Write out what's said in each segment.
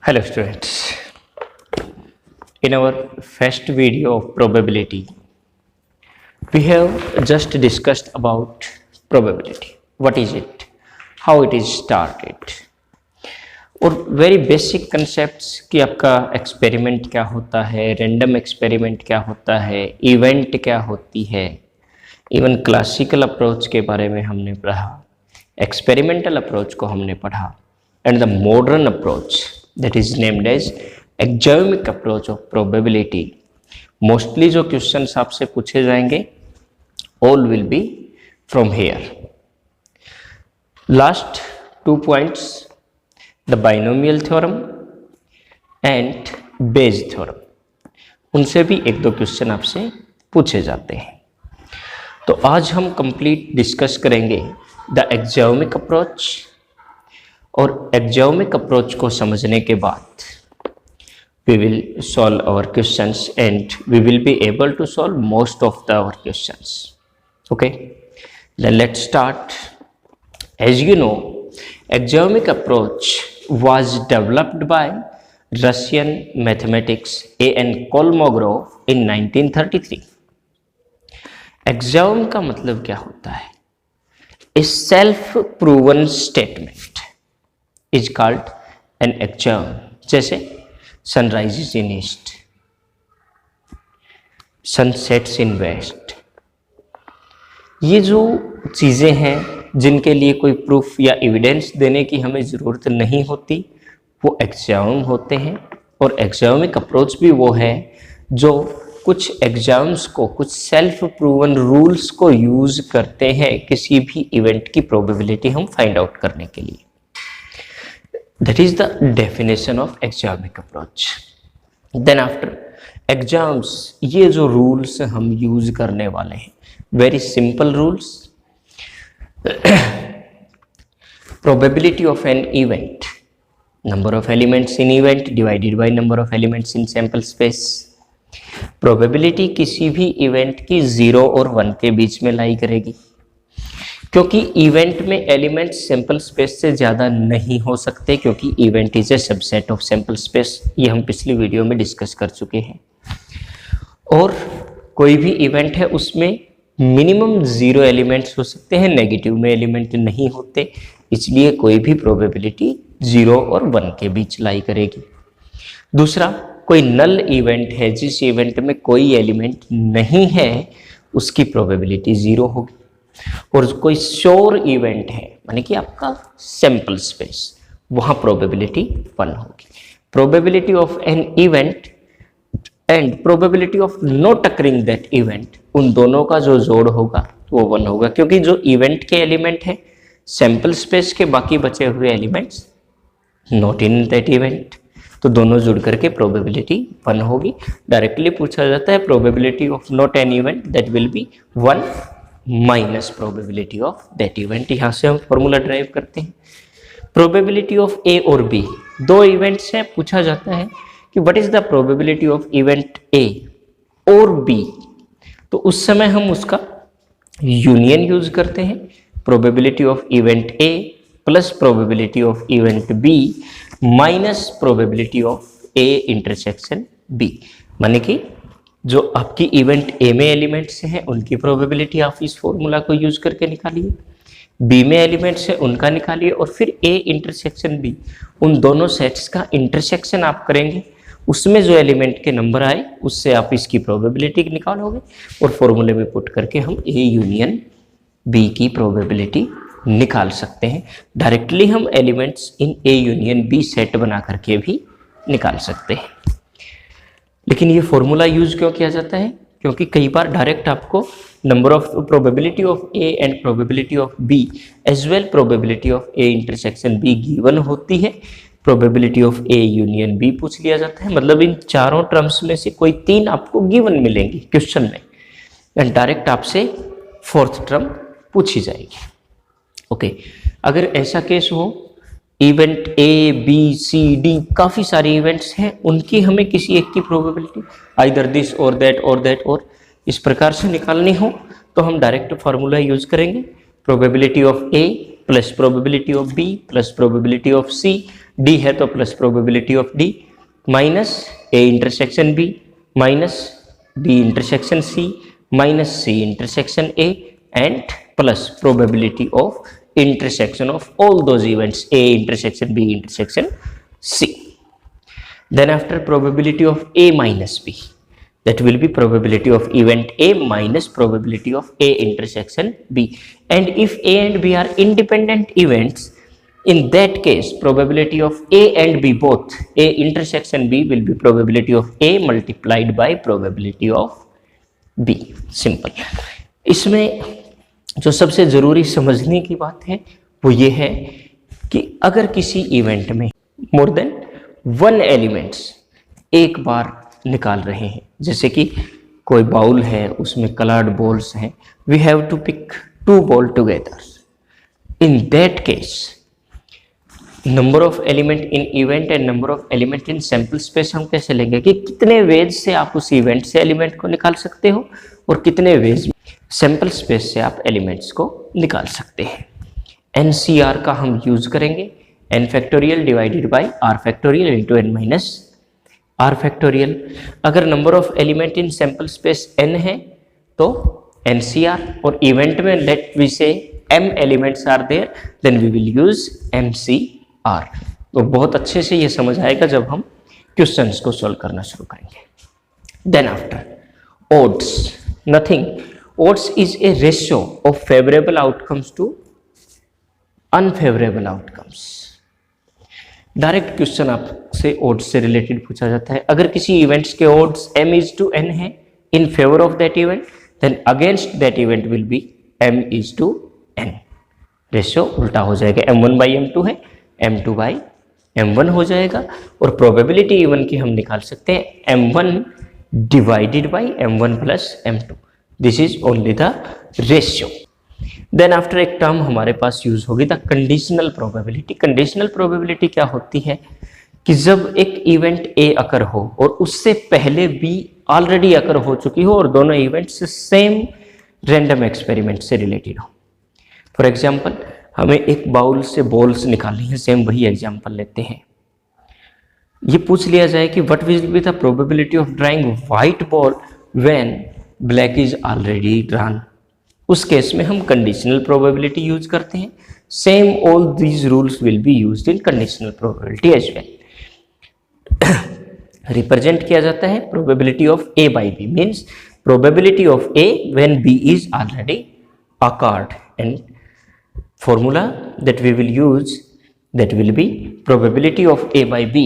Hello students. In our first video of probability, we have just discussed about probability. What is it? How it is started? और very basic concepts कि आपका experiment क्या होता है, random experiment क्या होता है, इवेंट क्या होती है, इवन क्लासिकल अप्रोच के बारे में हमने पढ़ा, एक्सपेरिमेंटल अप्रोच को हमने पढ़ा, and the modern approach that is named as exotic approach of probability. Mostly जो क्वेश्चंस आपसे पूछे जाएंगे all will be from here. Last 2 points, the binomial theorem and Bayes theorem, उनसे भी एक दो क्वेश्चन आपसे पूछे जाते हैं. तो आज हम कंप्लीट डिस्कस करेंगे द एक्सोटिक अप्रोच, और एक्सोटिक अप्रोच को समझने के बाद we will solve our questions and we will be able to solve most of our questions. Okay, then let's start. As you know, exotic approach was developed by Russian mathematics A.N. Kolmogorov in 1933. Exome का मतलब क्या होता है? A self proven statement is called an axiom. जैसे sun rises in east, sun sets in west, ये जो चीज़ें हैं जिनके लिए कोई प्रूफ या एविडेंस देने की हमें ज़रूरत नहीं होती, वो एक्सियोम होते हैं. और एक्सियोमिक अप्रोच भी वो है जो कुछ एग्जाम्स को, कुछ सेल्फ प्रूवन रूल्स को यूज़ करते हैं किसी भी इवेंट की प्रोबेबिलिटी हम फाइंड आउट करने के लिए. That is the definition of axiomatic approach. Then after exams, ये जो rules हम use करने वाले हैं, very simple rules. Probability of an event, number of elements in event divided by number of elements in sample space. Probability किसी भी event की 0 और 1 के बीच में लाई करेगी, क्योंकि इवेंट में एलिमेंट्स सैंपल स्पेस से ज़्यादा नहीं हो सकते, क्योंकि event is a subset of sample space. ये हम पिछली वीडियो में डिस्कस कर चुके हैं. और कोई भी इवेंट है उसमें मिनिमम 0 एलिमेंट्स हो सकते हैं, नेगेटिव में एलिमेंट नहीं होते, इसलिए कोई भी प्रोबेबिलिटी 0 और 1 के बीच लाई करेगी. दूसरा, कोई नल इवेंट है, जिस इवेंट में कोई एलिमेंट नहीं है, उसकी प्रोबेबिलिटी 0 होगी. और कोई श्योर इवेंट है, माने कि आपका सैंपल स्पेस, वहां प्रोबेबिलिटी 1 होगी. Probability of an event and probability of not occurring that event, उन दोनों का जो जोड़ होगा वो 1 होगा, क्योंकि जो इवेंट के एलिमेंट है सैंपल स्पेस के, बाकी बचे हुए elements not in that event, तो दोनों जुड़ करके प्रोबेबिलिटी 1 होगी. डायरेक्टली पूछा जाता है probability of not an event, that will B 1 minus probability of that event. यहाँ से हम फॉर्मूला ड्राइव करते हैं. प्रोबेबिलिटी ऑफ ए और बी, दो इवेंट्स हैं, पूछा जाता है कि what is the probability of event ए और बी, तो उस समय हम उसका यूनियन यूज करते हैं. Probability of event A plus probability of event B minus probability of A intersection B, माने कि जो आपकी इवेंट ए में एलिमेंट्स हैं उनकी प्रोबेबिलिटी आप इस फॉर्मूला को यूज करके निकालिए, बी में एलिमेंट्स हैं उनका निकालिए, और फिर ए इंटरसेक्शन बी, उन दोनों सेट्स का इंटरसेक्शन आप करेंगे, उसमें जो एलिमेंट के नंबर आए उससे आप इसकी प्रोबेबिलिटी निकालोगे, और फॉर्मूले में पुट करके हम ए यूनियन बी की प्रोबेबिलिटी निकाल सकते हैं. डायरेक्टली हम elements in A union B set बना करके भी निकाल सकते हैं. लेकिन ये फॉर्मूला यूज क्यों किया जाता है? क्योंकि कई बार डायरेक्ट आपको number of probability of A and probability of B as well probability of A intersection B given होती है, probability of A union B पूछ लिया जाता है. मतलब इन चारों टर्म्स में से कोई 3 आपको गिवन मिलेंगी क्वेश्चन में, एंड डायरेक्ट आपसे 4th टर्म पूछी जाएगी. ओके, अगर ऐसा केस हो, event A B C D काफ़ी सारे इवेंट्स हैं, उनकी हमें किसी एक की प्रोबेबिलिटी आइदर दिस और दैट और इस प्रकार से निकालनी हो, तो हम डायरेक्ट फार्मूला यूज करेंगे. Probability of A plus probability of B plus probability of C D है तो plus probability of D minus A intersection B minus B intersection C minus C intersection A and plus probability of intersection of all those events A intersection B intersection C. Then after probability of A minus B, that will be probability of event A minus probability of A intersection B. And if A and B are independent events, in that case probability of A and B both A intersection B will be probability of A multiplied by probability of B. Simple. इसमें जो सबसे ज़रूरी समझने की बात है वो ये है कि अगर किसी इवेंट में मोर देन वन एलिमेंट्स एक बार निकाल रहे हैं, जैसे कि कोई बाउल है उसमें कलर्ड बॉल्स हैं, we have to pick two ball together, in that case number of element in event and number of element in sample space हम कैसे लेंगे कि कितने वेज से आप उस इवेंट से एलिमेंट को निकाल सकते हो और कितने वेज सैंपल स्पेस से आप एलिमेंट्स को निकाल सकते हैं। NCR का हम यूज करेंगे, n factorial divided by r factorial into n minus r factorial. अगर number of element in sample space n है तो NCR, और इवेंट में let we say m elements are there then we will use MCR। तो बहुत अच्छे से ये समझ आएगा जब हम क्वेश्चंस को सॉल्व करना शुरू करेंगे। Then after odds, nothing, odds is a ratio of favorable outcomes to unfavorable outcomes। Direct question आपसे odds से रिलेटेड पूछा जाता है। अगर किसी इवेंट्स के odds m is to n है in favor of that event, then against that event will be m is to n। Ratio उल्टा हो जाएगा, m1 by m2 है, m2 by m1 हो जाएगा। और प्रोबेबिलिटी इवन की हम निकाल सकते हैं m1 divided by m1 plus m2। This is only the ratio. Then after एक टर्म हमारे पास यूज होगी the conditional probability. Conditional probability क्या होती है कि जब एक इवेंट ए अकर हो और उससे पहले बी ऑलरेडी अकर हो चुकी हो और दोनों इवेंट्स सेम रैंडम एक्सपेरिमेंट से रिलेटेड हो। फॉर एग्जाम्पल हमें एक बाउल से बॉल्स निकालनी है, सेम वही एग्जाम्पल लेते हैं। ये पूछ लिया जाए कि what will be the probability of drawing white ball when black is already drawn. उस केस में हम कंडीशनल प्रोबेबिलिटी यूज करते हैं। Same all these rules will be used in conditional probability as well. Represent किया जाता है probability of A by B, means probability of A when B is already occurred, and formula that we will use, that will be probability of A by B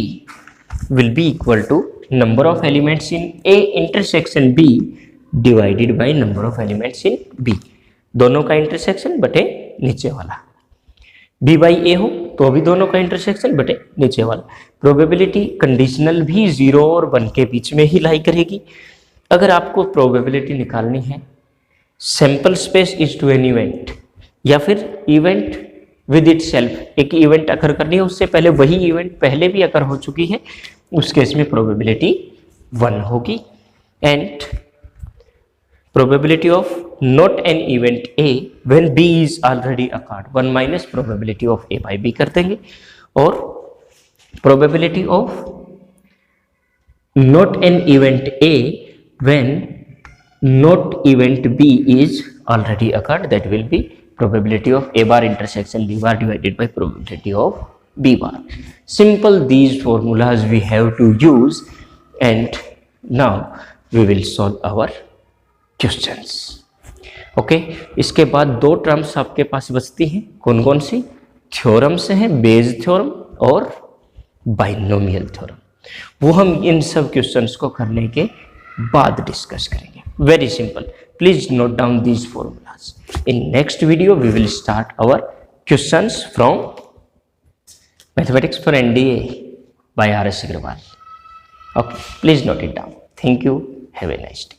will be equal to number of elements in A intersection B divided by number of elements in B। दोनों का intersection बटे नीचे वाला। B by A हो तो भी दोनों का इंटरसेक्शन बटे नीचे वाला। प्रोबेबिलिटी कंडीशनल भी 0 और 1 के बीच में ही लाई करेगी। अगर आपको प्रोबेबिलिटी निकालनी है sample space is to an event, या फिर इवेंट विद इट सेल्फ, एक इवेंट अकर करनी है उससे पहले वही इवेंट पहले भी अकर हो चुकी है, उस केस में प्रोबेबिलिटी 1 होगी। And probability of not an event A when B is already occurred, 1 minus probability of A by B कर देंगे। और probability of not an event A when not event B is already occurred, that will be probability of A bar intersection B bar divided by probability of B bar। Simple these formulas we have to use, and now we will solve our questions। okay, इसके बाद 2 terms आपके पास बचती हैं, कौन कौन सी? Theorem से हैं, beige theorem और बाइनोमियल थ्योरम। वो हम इन सब क्वेश्चंस को करने के बाद डिस्कस करेंगे। Very simple, please note down these formulas। In next video we will start our questions from mathematics for NDA by R.S. Agrawal। okay, please note it down। thank you, have a nice day।